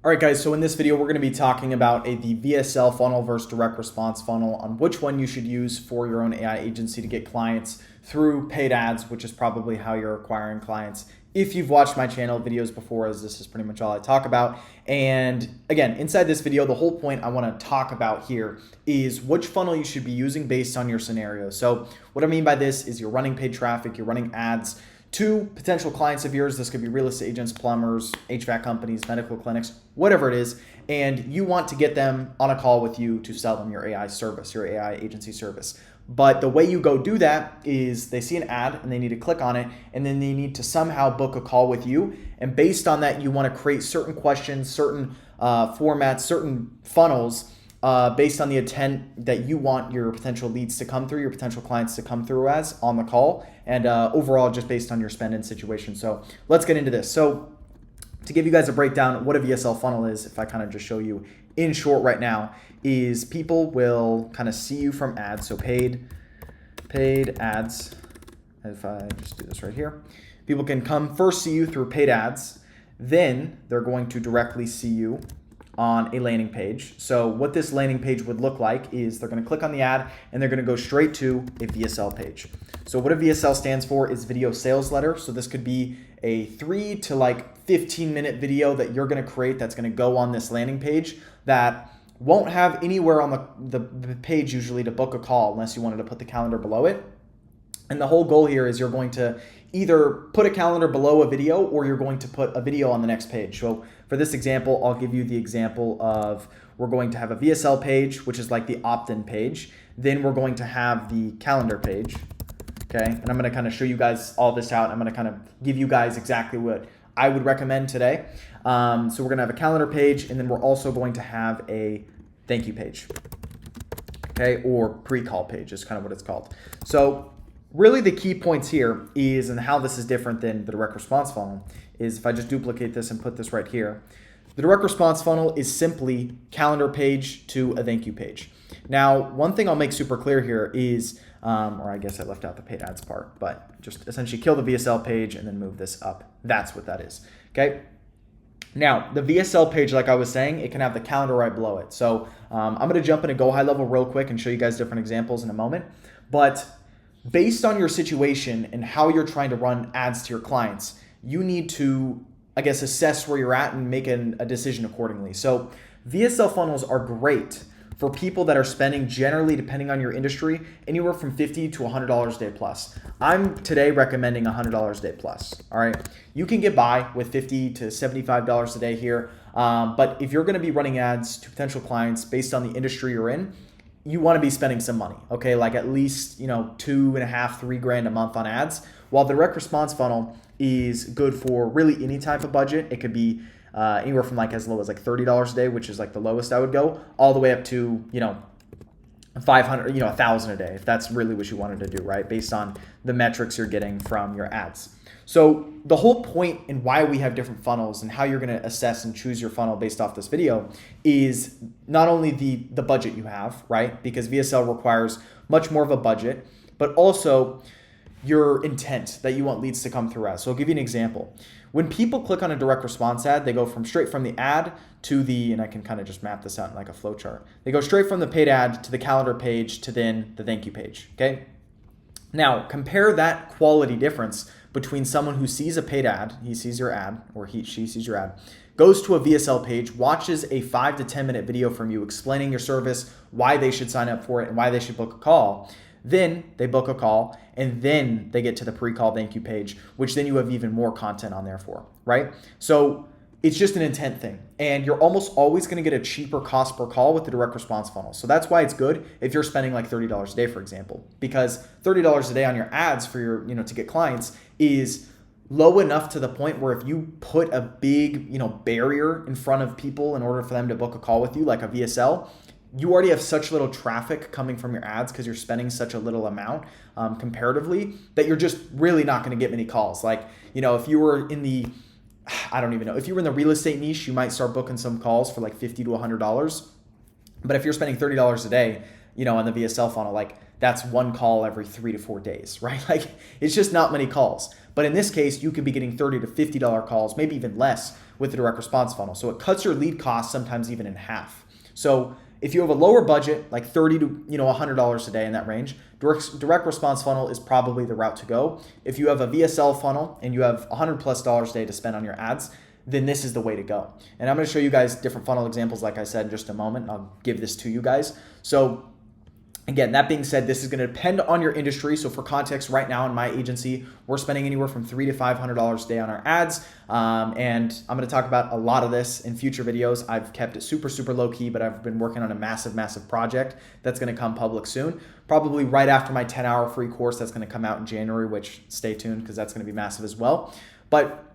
All right, guys, so in this video, we're going to be talking about the VSL funnel versus direct response funnel, on which one you should use for your own AI agency to get clients through paid ads, which is probably how you're acquiring clients. If you've watched my channel videos before, as this is pretty much all I talk about. And again, inside this video, the whole point I want to talk about here is which funnel you should be using based on your scenario. So what I mean by this is you're running paid traffic, you're running ads to potential clients of yours. This could be real estate agents, plumbers, HVAC companies, medical clinics, whatever it is. And you want to get them on a call with you to sell them your AI service, your AI agency service. But the way you go do that is they see an ad and they need to click on it, and then they need to somehow book a call with you. And based on that, you want to create certain questions, certain formats, certain funnels based on the intent that you want your potential leads to come through, your potential clients to come through as on the call, and overall just based on your spend and situation. So let's get into this. So to give you guys a breakdown, what a VSL funnel is, if I kind of just show you in short right now, is people will kind of see you from ads. So paid ads. If I just do this right here, people can come first see you through paid ads. Then they're going to directly see you on a landing page. So what this landing page would look like is they're going to click on the ad and they're going to go straight to a VSL page. So what a VSL stands for is video sales letter. So this could be a 3 to 15-minute video that you're going to create that's going to go on this landing page that won't have anywhere on the page usually to book a call unless you wanted to put the calendar below it. And the whole goal here is you're going to either put a calendar below a video or you're going to put a video on the next page. So for this example, I'll give you the example of we're going to have a VSL page, which is like the opt-in page. Then we're going to have the calendar page. Okay, and I'm going to kind of show you guys all this out. I'm going to kind of give you guys exactly what I would recommend today. So we're going to have a calendar page, and then we're also going to have a thank you page. Okay, or pre-call page is kind of what it's called. So really the key points here is, and how this is different than the direct response funnel, is if I just duplicate this and put this right here, the direct response funnel is simply calendar page to a thank you page. Now, one thing I'll make super clear here is, or I guess I left out the paid ads part, but just essentially kill the VSL page and then move this up. That's what that is, okay? Now, the VSL page, like I was saying, it can have the calendar right below it. So I'm going to jump into GoHighLevel real quick and show you guys different examples in a moment. But based on your situation and how you're trying to run ads to your clients, you need to, I guess, assess where you're at and make a decision accordingly. So VSL funnels are great for people that are spending, generally, depending on your industry, anywhere from $50 to $100 a day plus. I'm today recommending $100 a day plus. All right, you can get by with $50 to $75 a day here, but if you're going to be running ads to potential clients based on the industry you're in, you want to be spending some money, okay? Like at least, $2.5, $3 grand a month on ads. While the direct response funnel is good for really any type of budget. It could be anywhere from as low as $30 a day, which is the lowest I would go, all the way up to, 500, 1,000 a day, if that's really what you wanted to do, right? Based on the metrics you're getting from your ads. So the whole point in why we have different funnels and how you're going to assess and choose your funnel based off this video is not only the budget you have, right? Because VSL requires much more of a budget, but also your intent that you want leads to come through as. So I'll give you an example. When people click on a direct response ad, they go straight from the ad to and I can kind of just map this out in a flow chart. They go straight from the paid ad to the calendar page to then the thank you page, okay? Now, compare that quality difference between someone who sees a paid ad, he sees your ad, or she sees your ad, goes to a VSL page, watches a 5 to 10 minute video from you explaining your service, why they should sign up for it, and why they should book a call. Then they book a call, and then they get to the pre-call thank you page, which then you have even more content on there for, right? So it's just an intent thing. And you're almost always going to get a cheaper cost per call with the direct response funnel. So that's why it's good if you're spending $30 a day, for example, because $30 a day on your ads for your, to get clients is low enough to the point where if you put a big, barrier in front of people in order for them to book a call with you, like a VSL, you already have such little traffic coming from your ads because you're spending such a little amount comparatively that you're just really not going to get many calls. If you were in the, I don't even know, if you were in the real estate niche, you might start booking some calls for $50 to $100. But if you're spending $30 a day, on the VSL funnel, that's one call every 3 to 4 days, right? It's just not many calls. But in this case, you could be getting $30 to $50 calls, maybe even less with the direct response funnel. So it cuts your lead costs sometimes even in half. So if you have a lower budget, like $30 to $100 a day in that range, direct response funnel is probably the route to go. If you have a VSL funnel and you have $100+ a day to spend on your ads, then this is the way to go. And I'm going to show you guys different funnel examples, like I said, in just a moment. I'll give this to you guys. So again, that being said, this is going to depend on your industry. So for context, right now in my agency, we're spending anywhere from $300 to $500 a day on our ads. And I'm going to talk about a lot of this in future videos. I've kept it super, super low key, but I've been working on a massive, massive project that's going to come public soon. Probably right after my 10-hour free course that's going to come out in January, which stay tuned because that's going to be massive as well. But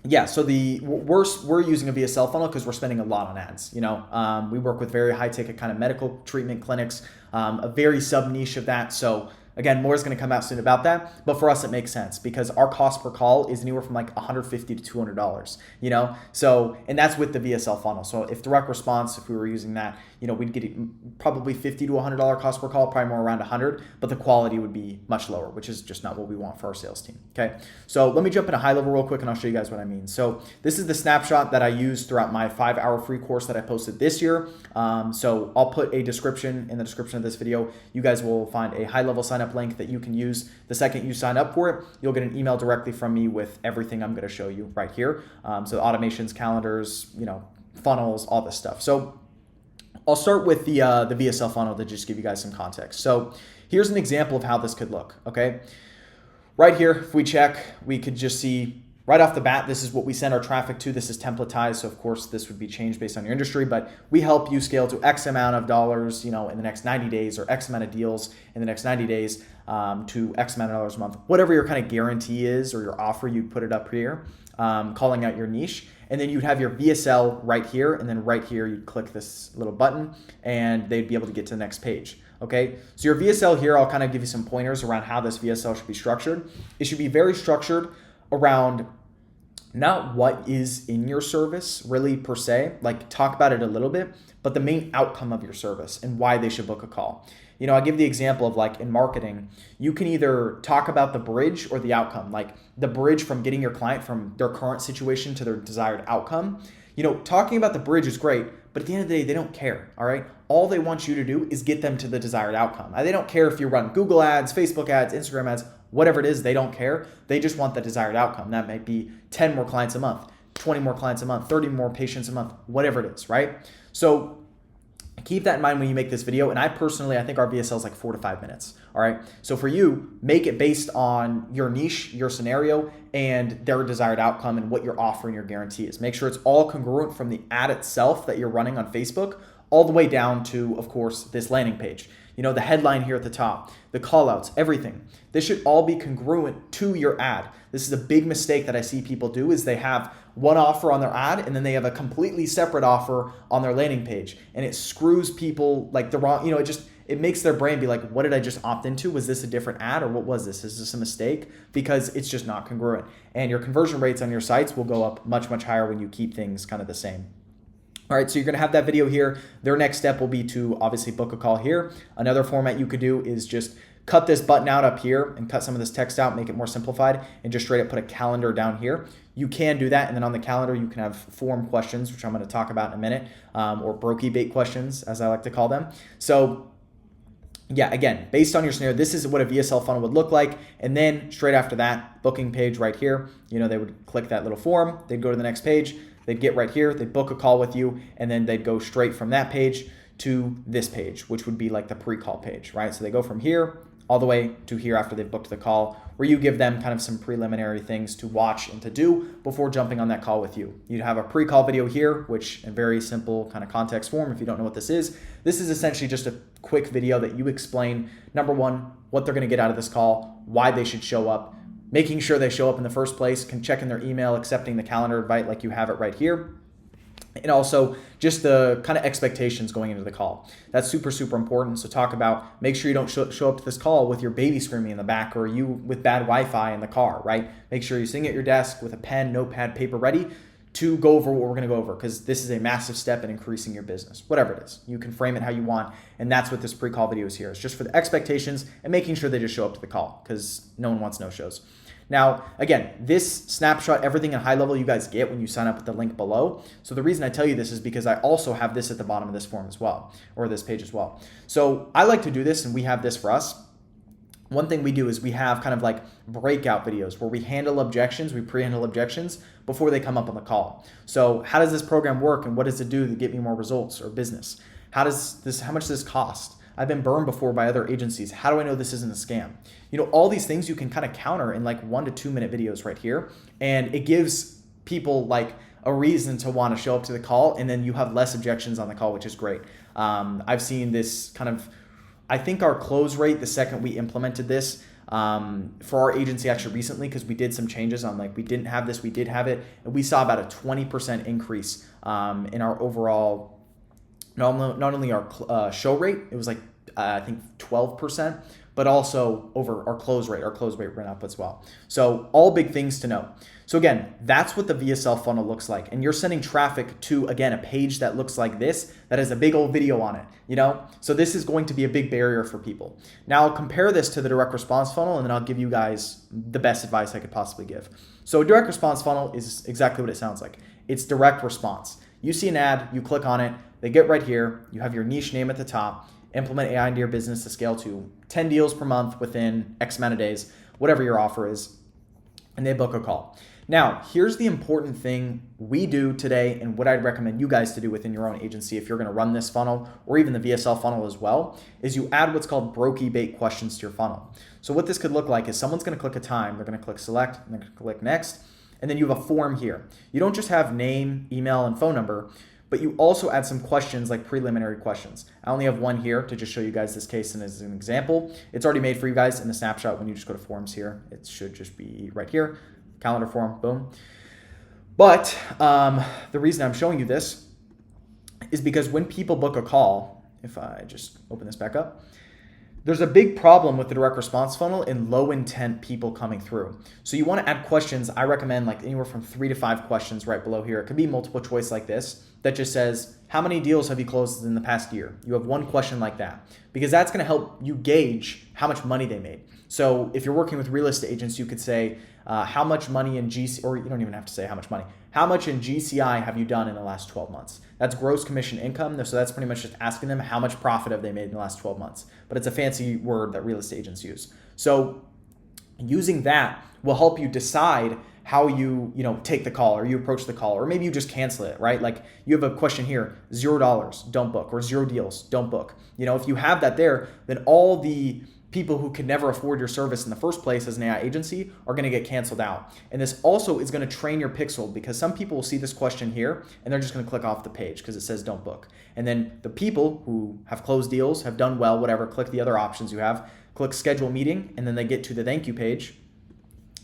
yeah, so we're using a VSL funnel because we're spending a lot on ads. We work with very high ticket kind of medical treatment clinics, a very sub niche of that. So again, more is going to come out soon about that. But for us, it makes sense because our cost per call is anywhere from like $150 to $200. So and that's with the VSL funnel. So if direct response, if we were using that, we'd get probably $50 to $100 cost per call, probably more around 100, but the quality would be much lower, which is just not what we want for our sales team. Okay, so let me jump into high level real quick and I'll show you guys what I mean. So this is the snapshot that I used throughout my 5-hour free course that I posted this year. So I'll put a description in the description of this video. You guys will find a high level sign up link that you can use. The second you sign up for it, you'll get an email directly from me with everything I'm going to show you right here. So automations, calendars, funnels, all this stuff. So I'll start with the VSL funnel to just give you guys some context. So here's an example of how this could look, okay? Right here, if we check, we could just see right off the bat, this is what we send our traffic to. This is templatized, so of course this would be changed based on your industry, but we help you scale to X amount of dollars, in the next 90 days or X amount of deals in the next 90 days to X amount of dollars a month. Whatever your kind of guarantee is or your offer, you'd put it up here, calling out your niche. And then you'd have your VSL right here, and then right here you'd click this little button and they'd be able to get to the next page. Okay, so your VSL here, I'll kind of give you some pointers around how this VSL should be structured. It should be very structured around not what is in your service really per se, like talk about it a little bit, but the main outcome of your service and why they should book a call. I'll give the example of like in marketing, you can either talk about the bridge or the outcome, like the bridge from getting your client from their current situation to their desired outcome. Talking about the bridge is great, but at the end of the day, they don't care, all right? All they want you to do is get them to the desired outcome. They don't care if you run Google ads, Facebook ads, Instagram ads, whatever it is, they don't care. They just want the desired outcome. That might be 10 more clients a month, 20 more clients a month, 30 more patients a month, whatever it is, right? So keep that in mind when you make this video. And I think our VSL is like 4 to 5 minutes. All right. So for you, make it based on your niche, your scenario, and their desired outcome and what your offer and your guarantee is. Make sure it's all congruent from the ad itself that you're running on Facebook all the way down to, of course, this landing page. The headline here at the top, the call outs, everything. This should all be congruent to your ad. This is a big mistake that I see people do is they have one offer on their ad and then they have a completely separate offer on their landing page. And it screws people like the wrong, it makes their brain be like, what did I just opt into? Was this a different ad or what was this? Is this a mistake? Because it's just not congruent. And your conversion rates on your sites will go up much, much higher when you keep things kind of the same. All right, so you're going to have that video here. Their next step will be to obviously book a call here. Another format you could do is just cut this button out up here and cut some of this text out, make it more simplified, and just straight up put a calendar down here. You can do that, and then on the calendar, you can have form questions, which I'm going to talk about in a minute, or brokey bait questions, as I like to call them. So yeah, again, based on your scenario, this is what a VSL funnel would look like. And then straight after that, booking page right here, they would click that little form, they'd go to the next page, they'd get right here, they'd book a call with you, and then they'd go straight from that page to this page, which would be like the pre-call page, right? So they go from here all the way to here after they've booked the call, where you give them kind of some preliminary things to watch and to do before jumping on that call with you. You'd have a pre-call video here, which in very simple kind of context form, if you don't know what this is essentially just a quick video that you explain, number one, what they're going to get out of this call, why they should show up, making sure they show up in the first place, can check in their email, accepting the calendar invite like you have it right here. And also just the kind of expectations going into the call. That's super, super important. So talk about, make sure you don't show up to this call with your baby screaming in the back or you with bad Wi-Fi in the car, right? Make sure you're sitting at your desk with a pen, notepad, paper ready to go over what we're going to go over, because this is a massive step in increasing your business, whatever it is. You can frame it how you want, and that's what this pre-call video is here. It's just for the expectations and making sure they just show up to the call, because no one wants no-shows. Now, again, this snapshot, everything in high level you guys get when you sign up with the link below. So the reason I tell you this is because I also have this at the bottom of this form as well, or this page as well. So I like to do this, and we have this for us. One thing we do is we have kind of like breakout videos where we handle objections, we pre-handle objections before they come up on the call. So how does this program work, and what does it do to get me more results or business? How much does this cost? I've been burned before by other agencies. How do I know this isn't a scam? You know, all these things you can kind of counter in like 1 to 2 minute videos right here. And it gives people like a reason to want to show up to the call, and then you have less objections on the call, which is great. I've seen this kind of, I think our close rate the second we implemented this for our agency actually recently, because we did some changes on like, we didn't have this, we did have it. And we saw about a 20% increase in our overall, not only our show rate, it was like I think 12%, but also over our close rate. Our close rate went up as well. So all big things to know. So again, that's what the VSL funnel looks like. And you're sending traffic to, again, a page that looks like this, that has a big old video on it, you know? So this is going to be a big barrier for people. Now I'll compare this to the direct response funnel, and then I'll give you guys the best advice I could possibly give. So a direct response funnel is exactly what it sounds like. It's direct response. You see an ad, you click on it, they get right here, you have your niche name at the top, implement AI into your business to scale to 10 deals per month within X amount of days, whatever your offer is, and they book a call. Now, here's the important thing we do today, and what I'd recommend you guys to do within your own agency if you're gonna run this funnel, or even the VSL funnel as well, is you add what's called brokey bait questions to your funnel. So what this could look like is someone's gonna click a time, they're gonna click select, and they're gonna click next, and then you have a form here. You don't just have name, email, and phone number, but you also add some questions like preliminary questions. I only have one here to just show you guys this case and as an example. It's already made for you guys in the snapshot when you just go to forms here. It should just be right here, calendar form, boom. But the reason I'm showing you this is because when people book a call, if I just open this back up, there's a big problem with the direct response funnel in low intent people coming through. So you want to add questions. I recommend like anywhere from 3 to 5 questions right below here. It could be multiple choice like this that just says, how many deals have you closed in the past year? You have one question like that, because that's going to help you gauge how much money they made. So if you're working with real estate agents, you could say, how much money in GC, or you don't even have to say how much money, how much in GCI have you done in the last 12 months? That's gross commission income. So that's pretty much just asking them how much profit have they made in the last 12 months. But it's a fancy word that real estate agents use. So using that will help you decide how you take the call, or you approach the call, or maybe you just cancel it, right? Like you have a question here, $0, don't book, or 0 deals, don't book. You know, if you have that there, then all the people who could never afford your service in the first place as an AI agency are going to get canceled out. And this also is going to train your pixel, because some people will see this question here and they're just going to click off the page because it says don't book. And then the people who have closed deals, have done well, whatever, click the other options you have, click schedule meeting, and then they get to the thank you page.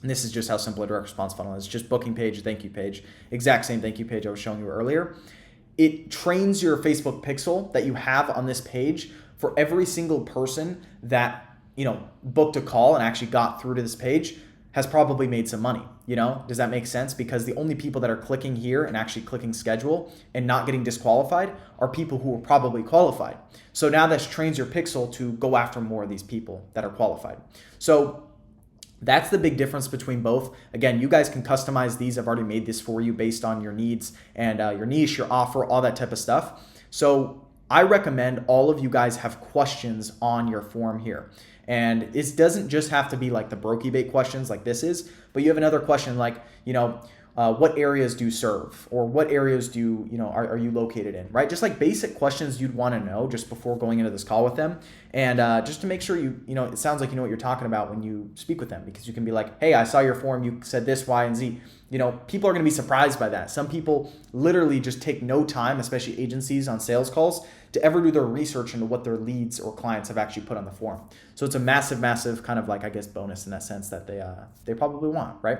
And this is just how simple a direct response funnel is. Just booking page, thank you page, exact same thank you page I was showing you earlier. It trains your Facebook pixel that you have on this page for every single person that booked a call and actually got through to this page has probably made some money. Does that make sense? Because the only people that are clicking here and actually clicking schedule and not getting disqualified are people who are probably qualified. So now this trains your pixel to go after more of these people that are qualified. So that's the big difference between both. Again, you guys can customize these. I've already made this for you based on your needs and your niche, your offer, all that type of stuff. So I recommend all of you guys have questions on your form here. And it doesn't just have to be like the brokey bait questions like this is, but you have another question like, what areas do you serve, or what areas do are you located in, right? Just like basic questions you'd want to know just before going into this call with them. And just to make sure it sounds like you know what you're talking about when you speak with them, because you can be like, hey, I saw your form, you said this, Y, and Z. People are going to be surprised by that. Some people literally just take no time, especially agencies on sales calls, to ever do their research into what their leads or clients have actually put on the form. So it's a massive, massive kind of like, I guess, bonus in that sense that they probably want, right?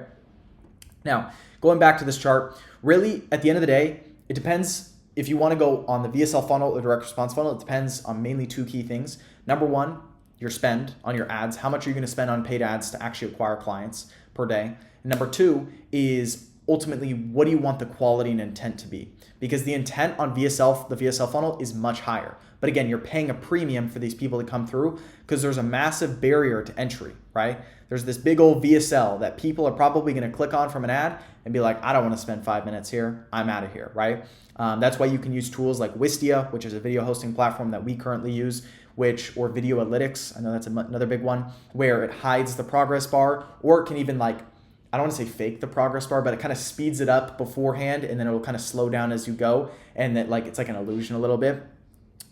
Now, going back to this chart, really, at the end of the day, it depends if you want to go on the VSL funnel or direct response funnel. It depends on mainly 2 key things. Number one, your spend on your ads. How much are you going to spend on paid ads to actually acquire clients per day? And number 2 is ultimately, what do you want the quality and intent to be? Because the intent on VSL, the VSL funnel, is much higher. But again, you're paying a premium for these people to come through because there's a massive barrier to entry, right? There's this big old VSL that people are probably going to click on from an ad and be like, I don't want to spend 5 minutes here. I'm out of here, right? That's why you can use tools like Wistia, which is a video hosting platform that we currently use, or Video Analytics. I know that's another big one, where it hides the progress bar, or it can even I don't want to say fake the progress bar, but it kind of speeds it up beforehand and then it'll kind of slow down as you go. And that it's like an illusion a little bit.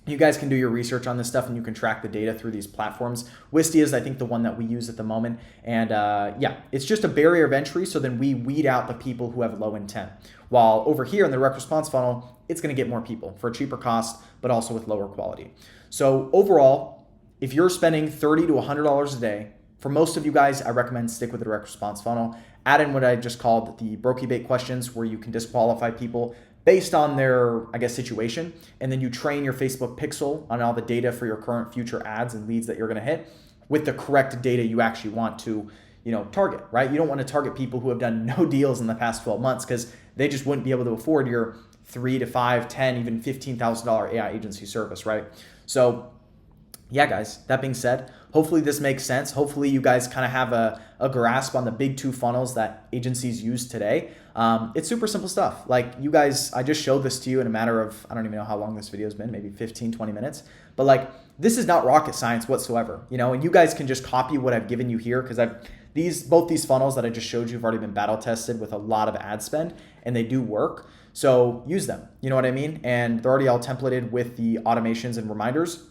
You guys can do your research on this stuff and you can track the data through these platforms. Wistia is, I think, the one that we use at the moment. And yeah, it's just a barrier of entry. So then we weed out the people who have low intent. While over here in the direct response funnel, it's going to get more people for a cheaper cost, but also with lower quality. So overall, if you're spending $30 to $100 a day, for most of you guys, I recommend stick with the direct response funnel. Add in what I just called the brokey bait questions, where you can disqualify people based on their, situation. And then you train your Facebook pixel on all the data for your current future ads and leads that you're going to hit with the correct data you actually want to, target, right? You don't want to target people who have done no deals in the past 12 months because they just wouldn't be able to afford your $3 to $5, $10, even $15,000 AI agency service, right? So yeah, guys, that being said, hopefully this makes sense. Hopefully you guys kind of have a grasp on the big two funnels that agencies use today. It's super simple stuff. You guys, I just showed this to you in a matter of, I don't even know how long this video has been, maybe 15, 20 minutes. But this is not rocket science whatsoever, and you guys can just copy what I've given you here because both these funnels that I just showed you have already been battle tested with a lot of ad spend and they do work. So use them, you know what I mean? And they're already all templated with the automations and reminders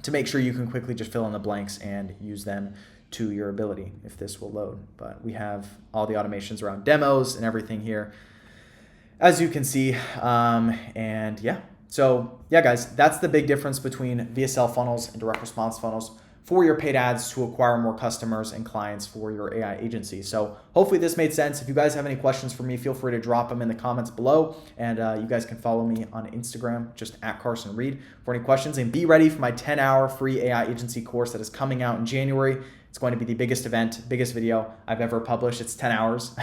to make sure you can quickly just fill in the blanks and use them to your ability if this will load. But we have all the automations around demos and everything here, as you can see. And yeah, so yeah, guys, that's the big difference between VSL funnels and direct response funnels for your paid ads to acquire more customers and clients for your AI agency. So hopefully this made sense. If you guys have any questions for me, feel free to drop them in the comments below. And you guys can follow me on Instagram, just at Carson Reed, for any questions. And be ready for my 10-hour free AI agency course that is coming out in January. It's going to be the biggest video I've ever published. It's 10 hours.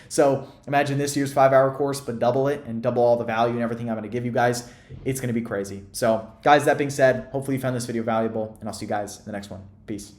So imagine this year's 5-hour course, but double it and double all the value and everything I'm going to give you guys. It's going to be crazy. So guys, that being said, hopefully you found this video valuable and I'll see you guys in the next one. Peace.